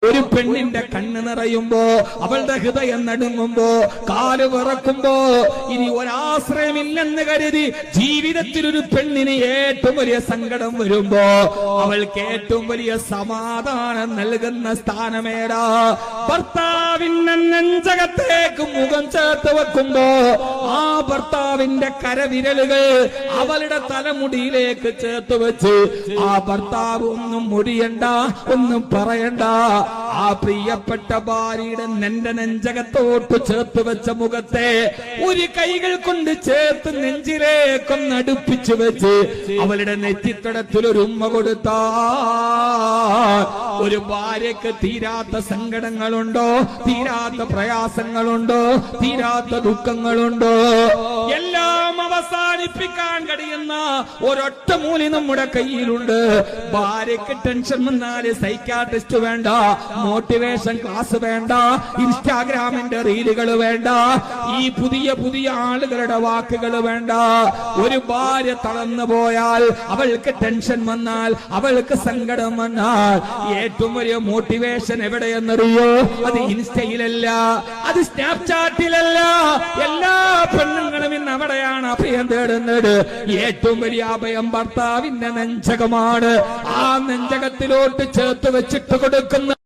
ഒരു പെണ്ണിന്റെ കണ്ണ് നിറയുമ്പോ, അവളുടെ ഹൃദയം നടുങ്ങുമ്പോ, കാല് വിറക്കുമ്പോ, ഇനി ഒരാശ്രയമില്ലെന്ന് കരുതി ജീവിതത്തിൽ ഒരു പെണ്ണിന് ഏറ്റവും വലിയ സങ്കടം വരുമ്പോ അവൾക്ക് ഏറ്റവും വലിയ സമാധാനം നൽകുന്ന സ്ഥാനമേടാ? ഭർത്താവിന്റെ നെഞ്ചകത്തേക്ക് മുഖം ചേർത്ത് വെക്കുമ്പോ ആ ഭർത്താവിന്റെ കരവിരലുകൾ അവളുടെ തലമുടിയിലേക്ക് ചേർത്ത് വെച്ച് ആ ഭർത്താവ് ഒന്നും മുടിയണ്ട, ഒന്നും പറയണ്ട, ആ പ്രിയപ്പെട്ട ഭാര്യയുടെ നിന്റെ നെഞ്ചകത്തോട്ട് ചേർത്ത് വെച്ച മുഖത്തെ ഒരു കൈകൾ കൊണ്ട് ചേർത്ത് നെഞ്ചിലേക്കൊന്ന് അടുപ്പിച്ചു വെച്ച് അവളുടെ നെറ്റിത്തടത്തിൽ ഒരു ഉമ്മ കൊടുത്താ ഒരു ഭാര്യക്ക് തീരാത്ത സങ്കടങ്ങളുണ്ടോ? തീരാത്ത പ്രയാസങ്ങളുണ്ടോ? തീരാത്ത ദുഃഖങ്ങളുണ്ടോ? എല്ലാം അവസാനിപ്പിക്കാൻ കഴിയുന്ന ഒരൊറ്റ മൂലി നമ്മുടെ കയ്യിലുണ്ട്. ഭാര്യക്ക് ടെൻഷൻ വന്നാല് സൈക്കാട്രിസ്റ്റ് വേണ്ട, മോട്ടിവേഷൻ ക്ലാസ് വേണ്ട, ഇൻസ്റ്റാഗ്രാമിന്റെ റീലുകൾ വേണ്ട, ഈ പുതിയ പുതിയ ആളുകളുടെ വാക്കുകൾ വേണ്ട. ഒരു ഭാര്യ തളർന്നു പോയാൽ, അവൾക്ക് ടെൻഷൻ വന്നാൽ, അവൾക്ക് സങ്കടം വന്നാൽ ഏറ്റവും വലിയ മോട്ടിവേഷൻ എവിടെയെന്നറിയോ? അത് ഇൻസ്റ്റയിലല്ല, അത് സ്നാപ്ചാറ്റിലല്ല. എല്ലാ പെണ്ണുങ്ങളും ഇന്ന് അവിടെയാണ് അഭയം തേടുന്നത്. ഏറ്റവും വലിയ അഭയം ഭർത്താവിന്റെ നെഞ്ചകമാണ്. ആ നെഞ്ചകത്തിലോട്ട് ചേർത്ത് വെച്ചിട്ട് കൊടുക്കുന്ന